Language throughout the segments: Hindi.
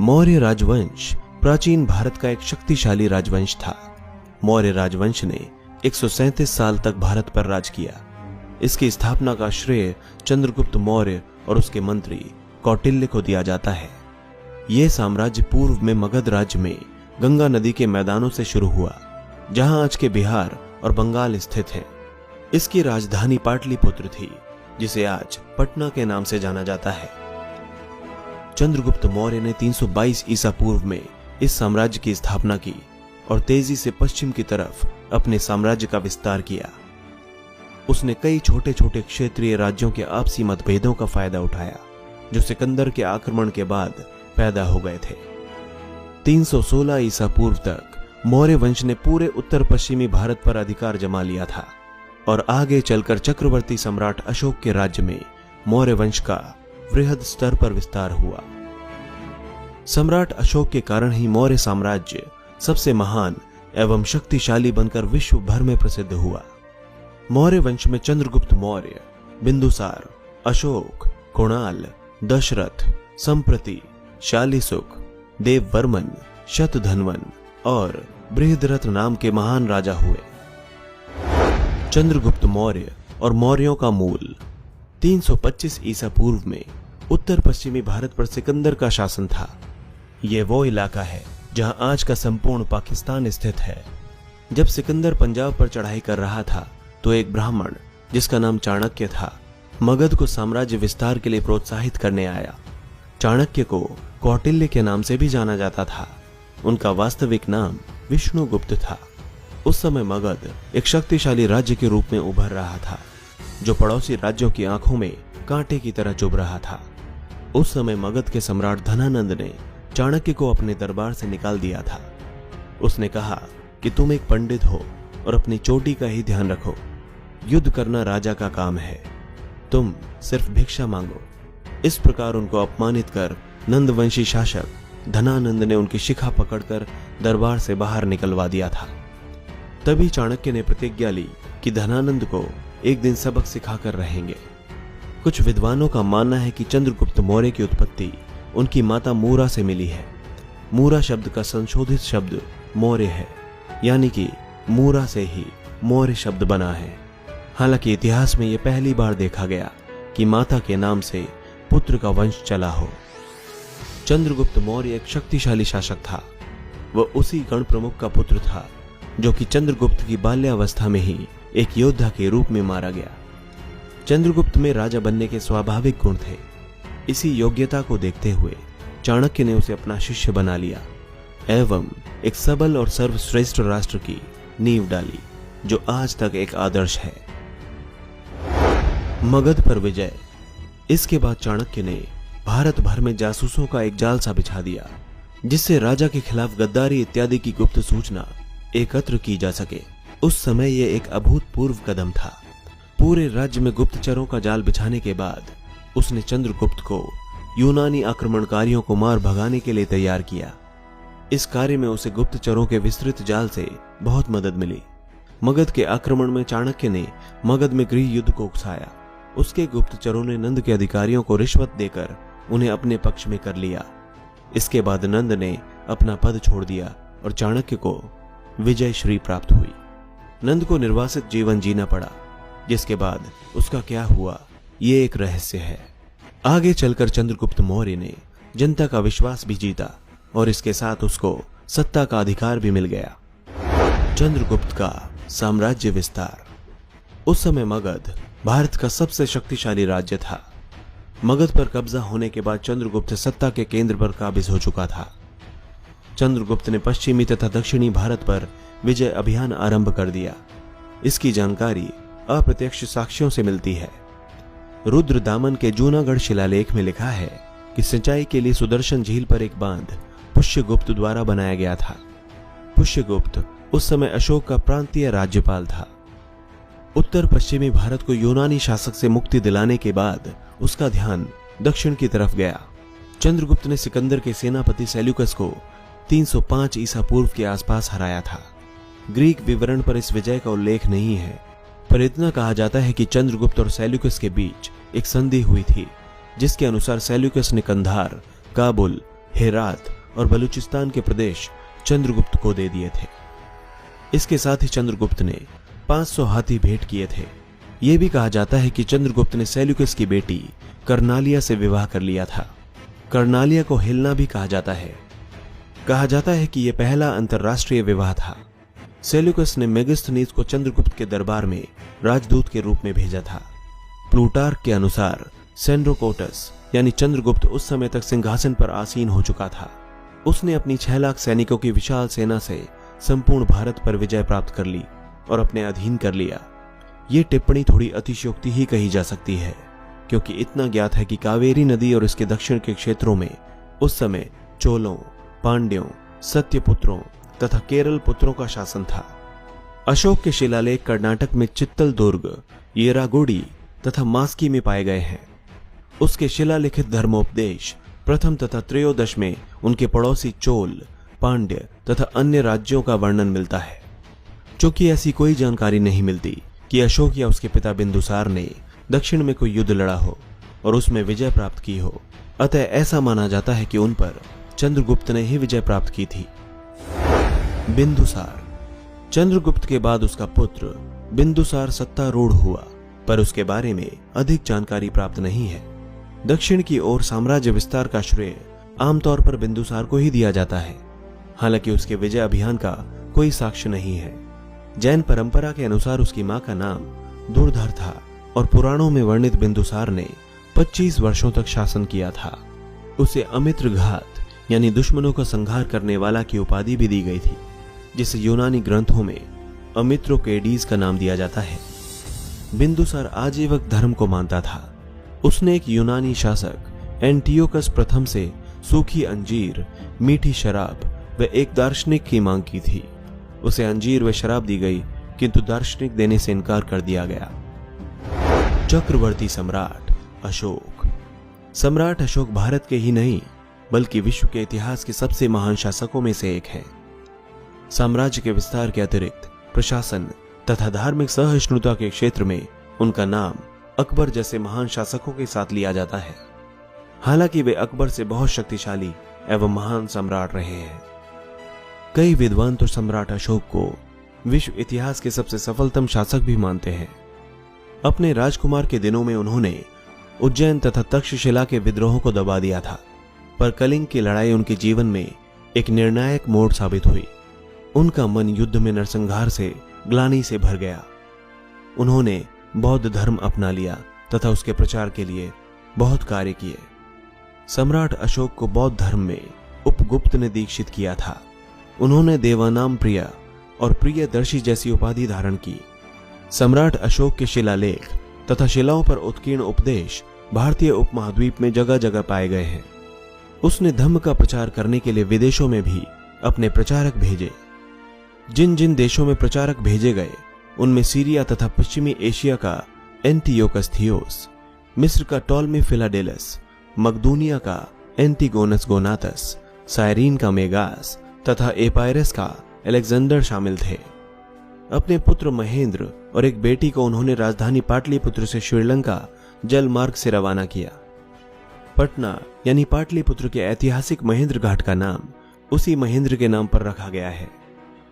मौर्य राजवंश प्राचीन भारत का एक शक्तिशाली राजवंश था। मौर्य राजवंश ने 137 साल तक भारत पर राज किया। इसकी स्थापना का श्रेय चंद्रगुप्त मौर्य और उसके मंत्री कौटिल्य को दिया जाता है। यह साम्राज्य पूर्व में मगध राज्य में गंगा नदी के मैदानों से शुरू हुआ, जहां आज के बिहार और बंगाल स्थित है। इसकी राजधानी पाटलिपुत्र थी, जिसे आज पटना के नाम से जाना जाता है। चंद्रगुप्त मौर्य ने 322 ईसा पूर्व में इस साम्राज्य की स्थापना की और तेजी से पश्चिम की तरफ अपने साम्राज्य का विस्तार किया। उसने कई छोटे छोटे क्षेत्रीय राज्यों के आपसी मतभेदों का फायदा उठाया, जो सिकंदर के आक्रमण के बाद पैदा हो गए थे। 316 ईसा पूर्व तक मौर्य वंश ने पूरे उत्तर पश्चिमी भारत पर अधिकार जमा लिया था और आगे चलकर चक्रवर्ती सम्राट अशोक के राज्य में मौर्य वंश का वृहद स्तर पर विस्तार हुआ। सम्राट अशोक के कारण ही मौर्य साम्राज्य सबसे महान एवं शक्तिशाली बनकर विश्व भर में प्रसिद्ध हुआ। मौर्य वंश में चंद्रगुप्त मौर्य, बिंदुसार, अशोक, कुणाल, दशरथ, संप्रति, शालिसुख, देववर्मन, शतधन्वन और बृहद्रथ नाम के महान राजा हुए। चंद्रगुप्त मौर्य और मौर्यों का मूल 325 ईसा पूर्व में उत्तर पश्चिमी भारत पर सिकंदर का शासन था। यह वो इलाका है जहां आज का संपूर्ण पाकिस्तान स्थित है। जब सिकंदर पंजाब पर चढ़ाई कर रहा था तो एक ब्राह्मण जिसका नाम चाणक्य था, मगध को साम्राज्य विस्तार के लिए प्रोत्साहित करने आया। चाणक्य को कौटिल्य के नाम से भी जाना जाता था। उनका वास्तविक नाम विष्णुगुप्त था। उस समय मगध एक शक्तिशाली राज्य के रूप में उभर रहा था, जो पड़ोसी राज्यों की आंखों में कांटे की तरह चुभ रहा था। उस समय मगध के सम्राट धनानंद ने चाणक्य को अपने दरबार से निकाल दिया था। उसने कहा कि तुम एक पंडित हो और अपनी चोटी का ही ध्यान रखो। युद्ध करना राजा का काम है, तुम सिर्फ भिक्षा मांगो। इस प्रकार उनको अपमानित कर नंदवंशी शासक धनानंद ने उनकी शिखा पकड़कर दरबार से बाहर निकलवा दिया था। तभी चाणक्य ने प्रतिज्ञा ली कि धनानंद को एक दिन सबक सिखाकर रहेंगे। कुछ विद्वानों का मानना है कि चंद्रगुप्त मौर्य की उत्पत्ति उनकी माता मूरा से मिली है। मूरा शब्द का संशोधित शब्द मौर्य है, यानी कि मूरा से ही मौर्य शब्द बना है। हालांकि इतिहास में यह पहली बार देखा गया कि माता के नाम से पुत्र का वंश चला हो। चंद्रगुप्त मौर्य एक शक्तिशाली शासक था। वह उसी गण प्रमुख का पुत्र था जो कि चंद्रगुप्त की बाल्यावस्था में ही एक योद्धा के रूप में मारा गया। चंद्रगुप्त में राजा बनने के स्वाभाविक गुण थे। इसी योग्यता को देखते हुए चाणक्य ने उसे अपना शिष्य बना लिया एवं एक सबल और सर्वश्रेष्ठ राष्ट्र की नींव डाली, जो आज तक एक आदर्श है। मगध पर विजय। इसके बाद चाणक्य ने भारत भर में जासूसों का एक जाल सा बिछा दिया, जिससे राजा के खिलाफ गद्दारी इत्यादि की गुप्त सूचना एकत्र की जा सके। उस समय यह एक अभूतपूर्व कदम था। पूरे राज्य में गुप्तचरों का जाल बिछाने के बाद उसने चंद्रगुप्त को यूनानी आक्रमणकारियों को मार भगाने के लिए तैयार किया। इस कार्य में उसे गुप्तचरों के विस्तृत जाल से बहुत मदद मिली। मगध के आक्रमण में चाणक्य ने मगध में गृह युद्ध को उकसाया। उसके गुप्तचरों ने नंद के अधिकारियों को रिश्वत देकर उन्हें अपने पक्ष में कर लिया। इसके बाद नंद ने अपना पद छोड़ दिया और चाणक्य को विजय श्री प्राप्त हुई। नंद को निर्वासित जीवन जीना पड़ा, जिसके बाद उसका क्या हुआ ये एक रहस्य है। आगे चलकर चंद्रगुप्त मौर्य ने जनता का विश्वास भी जीता और इसके साथ उसको सत्ता का अधिकार भी मिल गया। चंद्रगुप्त का साम्राज्य विस्तार। उस समय मगध भारत का सबसे शक्तिशाली राज्य था। मगध पर कब्जा होने के बाद चंद्रगुप्त सत्ता के केंद्र पर काबिज हो चुका था। चंद्रगुप्त ने पश्चिमी तथा दक्षिणी भारत पर विजय अभियान आरंभ कर दिया। इसकी जानकारी अप्रत्यक्ष साक्ष्यों से मिलती है। रुद्रदामन के जूनागढ़ शिलालेख में लिखा है कि सिंचाई के लिए सुदर्शन झील पर एक बांध पुष्यगुप्त द्वारा बनाया गया था। पुष्यगुप्त उस समय अशोक का प्रांतीय राज्यपाल था। उत्तर पश्चिमी भारत को यूनानी शासक से मुक्ति दिलाने के बाद उसका ध्यान दक्षिण की तरफ गया। चंद्रगुप्त ने सिकंदर के सेनापति सेल्यूकस को 305 ईसा पूर्व के आसपास हराया था। ग्रीक विवरण पर इस विजय का उल्लेख नहीं है, पर इतना कहा जाता है कि चंद्रगुप्त और सेल्यूकस के बीच एक संधि हुई थी, जिसके अनुसार सेल्यूकस ने कंधार, काबुल, हेरात और बलूचिस्तान के प्रदेश चंद्रगुप्त को दे दिए थे। इसके साथ ही चंद्रगुप्त ने 500 हाथी भेंट किए थे। यह भी कहा जाता है कि चंद्रगुप्त ने सेल्यूकस की बेटी कर्नालिया से विवाह कर लिया था। कर्नालिया को हेलना भी कहा जाता है। कहा जाता है कि यह पहला अंतरराष्ट्रीय विवाह था। सेल्यूकस ने मेगास्थनीज को चंद्रगुप्त के दरबार में राजदूत के रूप में भेजा था। प्लूटार्क के अनुसार सेंड्रोकोटस यानी चंद्रगुप्त उस समय तक सिंहासन पर आसीन हो चुका था। उसने अपनी 6 लाख सैनिकों की विशाल सेना से संपूर्ण भारत पर विजय प्राप्त कर ली और अपने अधीन कर लिया। ये टिप्पणी थोड़ी अतिशयोक्ति ही कही जा सकती है, क्योंकि इतना ज्ञात है कि कावेरी नदी और इसके दक्षिण के क्षेत्रों में उस समय चोलों, पांड्यों, सत्यपुत्रों तथा केरल पुत्रों का शासन था। अशोक के शिलालेख कर्नाटक में चित्तल दुर्ग, येरागुडी तथा मास्की में पाए गए हैं। उसके शिलालिखित धर्मोपदेश प्रथम तथा त्रयोदश में उनके पड़ोसी चोल, पांड्य तथा अन्य राज्यों का वर्णन मिलता है। चूंकि ऐसी कोई जानकारी नहीं मिलती कि अशोक या उसके पिता बिंदुसार ने दक्षिण में कोई युद्ध लड़ा हो और उसमें विजय प्राप्त की हो, अतः ऐसा माना जाता है कि उन पर चंद्रगुप्त ने ही विजय प्राप्त की थी। बिंदुसार। चंद्रगुप्त के बाद उसका पुत्र बिंदुसार सत्तारूढ़ हुआ, पर उसके बारे में अधिक जानकारी प्राप्त नहीं है। दक्षिण की ओर साम्राज्य विस्तार का श्रेय आमतौर पर बिंदुसार को ही दिया जाता है, हालांकि उसके विजय अभियान का कोई साक्ष्य नहीं है। जैन परंपरा के अनुसार उसकी मां का नाम दुर्धर था और पुराणों में वर्णित बिंदुसार ने 25 वर्षों तक शासन किया था। उसे अमित्र घात यानी दुश्मनों का संहार करने वाला की उपाधि भी दी गई थी, जिसे यूनानी ग्रंथों में अमित्रोकेडीज का नाम दिया जाता है। बिंदुसार आजीवक धर्म को मानता था। उसने एक यूनानी शासक एंटियोकस प्रथम से सूखी अंजीर, मीठी शराब व एक दार्शनिक की मांग की थी। उसे अंजीर व शराब दी गई, किंतु दार्शनिक देने से इनकार कर दिया गया। चक्रवर्ती सम्राट अशोक। सम्राट अशोक भारत के ही नहीं बल्कि विश्व के इतिहास के सबसे महान शासकों में से एक है। साम्राज्य के विस्तार के अतिरिक्त प्रशासन तथा धार्मिक सहिष्णुता के क्षेत्र में उनका नाम अकबर जैसे महान शासकों के साथ लिया जाता है। हालांकि वे अकबर से बहुत शक्तिशाली एवं महान सम्राट रहे हैं। कई विद्वान तो सम्राट अशोक को विश्व इतिहास के सबसे सफलतम शासक भी मानते हैं। अपने राजकुमार के दिनों में उन्होंने उज्जैन तथा तक्षशिला के विद्रोहों को दबा दिया था, पर कलिंग की लड़ाई उनके जीवन में एक निर्णायक मोड़ साबित हुई। उनका मन युद्ध में नरसंहार से ग्लानि से भर गया। उन्होंने बौद्ध धर्म अपना लिया तथा उसके प्रचार के लिए बहुत कार्य किए। सम्राट अशोक को बौद्ध धर्म में उपगुप्त ने दीक्षित किया था। उन्होंने देवानाम प्रिय और प्रियदर्शी जैसी उपाधि धारण की। सम्राट अशोक के शिलालेख तथा शिलाओं पर उत्कीर्ण उपदेश भारतीय उपमहाद्वीप में जगह जगह पाए गए हैं। उसने धम्म का प्रचार करने के लिए विदेशों में भी अपने प्रचारक भेजे। जिन जिन देशों में प्रचारक भेजे गए उनमें सीरिया तथा पश्चिमी एशिया का एंटियोकस थियोस, मिस्र का टॉलमी फिलाडेलस, मकदूनिया का एंटिगोनस गोनातस, साइरीन का मेगास तथा एपायरस का अलेक्जेंडर शामिल थे। अपने पुत्र महेंद्र और एक बेटी को उन्होंने राजधानी पाटलिपुत्र से श्रीलंका जल मार्ग से रवाना किया। पटना यानी पाटलिपुत्र के ऐतिहासिक महेंद्र घाट का नाम उसी महेंद्र के नाम पर रखा गया है।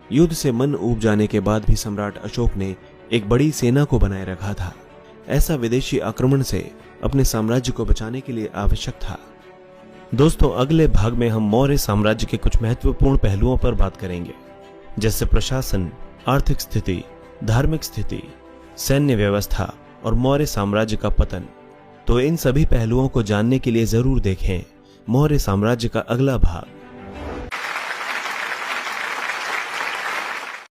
युद्ध से मन ऊब जाने के बाद भी सम्राट अशोक ने एक बड़ी सेना को बनाए रखा था। ऐसा विदेशी आक्रमण से अपने साम्राज्य को बचाने के लिए आवश्यक था। दोस्तों, अगले भाग में हम मौर्य साम्राज्य के कुछ महत्वपूर्ण पहलुओं पर बात करेंगे, जैसे प्रशासन, आर्थिक स्थिति, धार्मिक स्थिति, सैन्य व्यवस्था और मौर्य साम्राज्य का पतन। तो इन सभी पहलुओं को जानने के लिए जरूर देखें मौर्य साम्राज्य का अगला भाग।